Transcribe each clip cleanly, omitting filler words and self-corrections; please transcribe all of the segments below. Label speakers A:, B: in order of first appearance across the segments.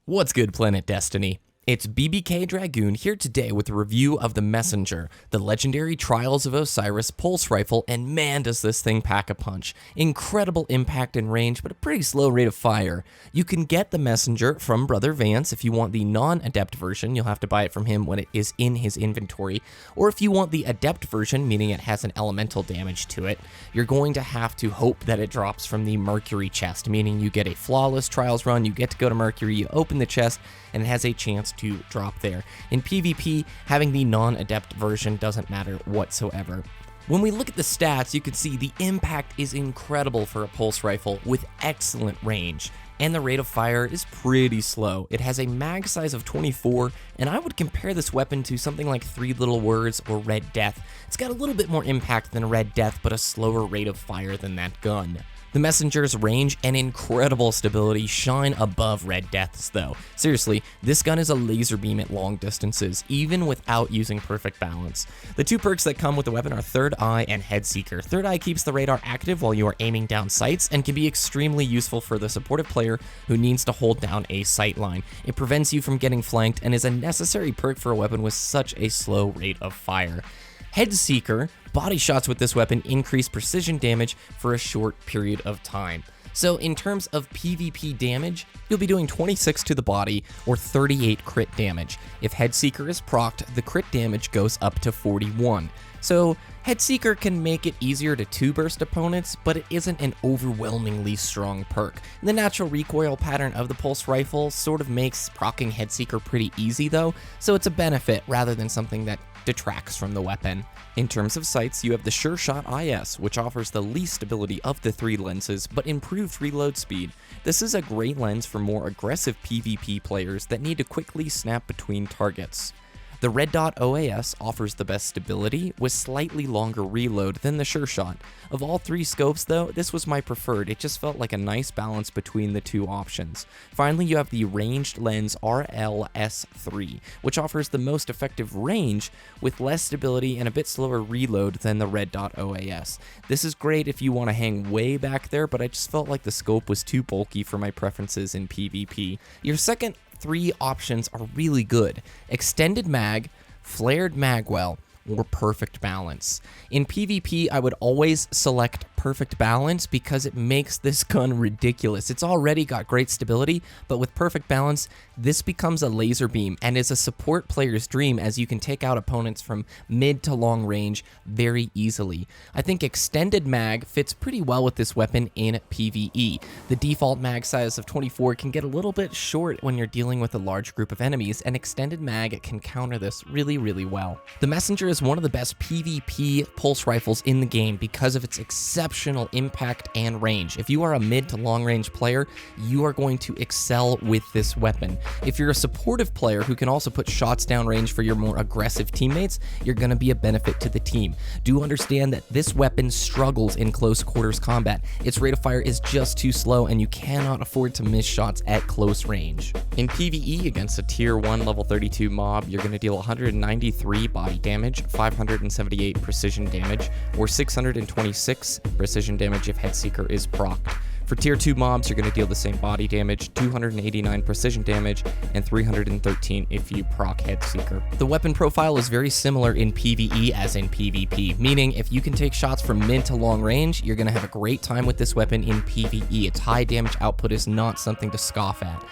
A: What's good, Planet Destiny? It's BBK Dragoon here today with a review of the Messenger, the legendary Trials of Osiris pulse rifle, and man does this thing pack a punch. Incredible impact and range, but a pretty slow rate of fire. You can get the Messenger from Brother Vance. If you want the non-adept version, you'll have to buy it from him when it is in his inventory. Or if you want the adept version, meaning it has an elemental damage to it, you're going to have to hope that it drops from the Mercury chest, meaning you get a flawless Trials run, you get to go to Mercury, you open the chest, and it has a chance to drop there. In PvP, having the non-adept version doesn't matter whatsoever. When we look at the stats, you can see the impact is incredible for a pulse rifle with excellent range, and the rate of fire is pretty slow. It has a mag size of 24, and I would compare this weapon to something like Three Little Words or Red Death. It's got a little bit more impact than Red Death, but a slower rate of fire than that gun. The Messenger's range and incredible stability shine above Red Death's though. Seriously, this gun is a laser beam at long distances, even without using perfect balance. The two perks that come with the weapon are Third Eye and Head Seeker. Third Eye keeps the radar active while you are aiming down sights and can be extremely useful for the supportive player who needs to hold down a sight line. It prevents you from getting flanked and is a necessary perk for a weapon with such a slow rate of fire. Head Seeker, body shots with this weapon increase precision damage for a short period of time. So in terms of PvP damage, you'll be doing 26 to the body or 38 crit damage. If Head Seeker is procced, the crit damage goes up to 41. So Head Seeker can make it easier to two-burst opponents, but it isn't an overwhelmingly strong perk. The natural recoil pattern of the pulse rifle sort of makes proccing Head Seeker pretty easy though, so it's a benefit rather than something that detracts from the weapon. In terms of sights, you have the Sure Shot IS, which offers the least stability of the three lenses, but improved reload speed. This is a great lens for more aggressive PvP players that need to quickly snap between targets. The Red Dot OAS offers the best stability with slightly longer reload than the Sure Shot. Of all three scopes though, this was my preferred. It just felt like a nice balance between the two options. Finally, you have the ranged lens RLS3, which offers the most effective range with less stability and a bit slower reload than the Red Dot OAS. This is great if you want to hang way back there, but I just felt like the scope was too bulky for my preferences in PvP. Your second three options are really good: extended mag, flared magwell, or perfect balance. In PvP, I would always select perfect balance because it makes this gun ridiculous. It's already got great stability, but with perfect balance, this becomes a laser beam and is a support player's dream as you can take out opponents from mid to long range very easily. I think extended mag fits pretty well with this weapon in PvE. The default mag size of 24 can get a little bit short when you're dealing with a large group of enemies, and extended mag can counter this really well. The Messenger is one of the best PvP pulse rifles in the game because of its exceptional impact and range. If you are a mid to long range player, you are going to excel with this weapon. If you're a supportive player who can also put shots down range for your more aggressive teammates, you're going to be a benefit to the team. Do understand that this weapon struggles in close quarters combat. Its rate of fire is just too slow and you cannot afford to miss shots at close range. In PvE against a tier 1 level 32 mob, you're going to deal 193 body damage, 578 precision damage, or 626 precision damage if Head Seeker is procced. For tier 2 mobs, you're going to deal the same body damage, 289 precision damage, and 313 if you proc Head Seeker. The weapon profile is very similar in PvE as in PvP, meaning if you can take shots from mid to long range, you're going to have a great time with this weapon in PvE. Its high damage output is not something to scoff at.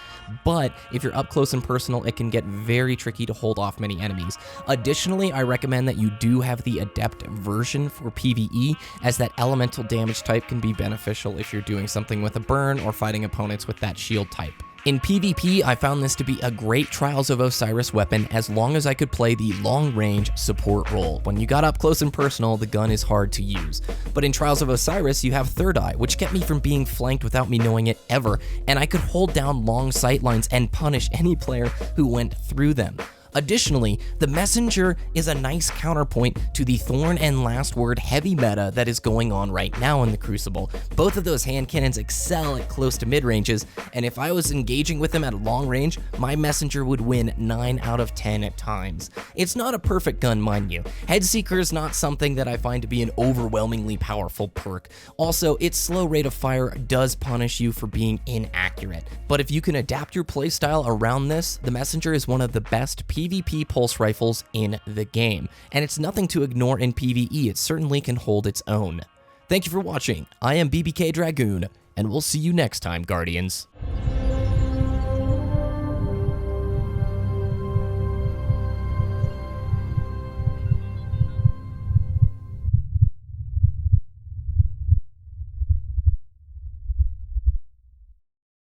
A: But if you're up close and personal, it can get very tricky to hold off many enemies. Additionally, I recommend that you do have the adept version for PvE, as that elemental damage type can be beneficial if you're doing something with a burn or fighting opponents with that shield type. In PvP, I found this to be a great Trials of Osiris weapon as long as I could play the long-range support role. When you got up close and personal, the gun is hard to use. But in Trials of Osiris, you have Third Eye, which kept me from being flanked without me knowing it ever, and I could hold down long sight lines and punish any player who went through them. Additionally, the Messenger is a nice counterpoint to the Thorn and Last Word heavy meta that is going on right now in the Crucible. Both of those hand cannons excel at close to mid-ranges, and if I was engaging with them at long range, my Messenger would win 9 out of 10 at times. It's not a perfect gun, mind you. Headseeker is not something that I find to be an overwhelmingly powerful perk. Also, its slow rate of fire does punish you for being inaccurate. But if you can adapt your playstyle around this, the Messenger is one of the best PvP pulse rifles in the game, and it's nothing to ignore in PvE. It certainly can hold its own. Thank you for watching. I am BBK Dragoon, and we'll see you next time, Guardians.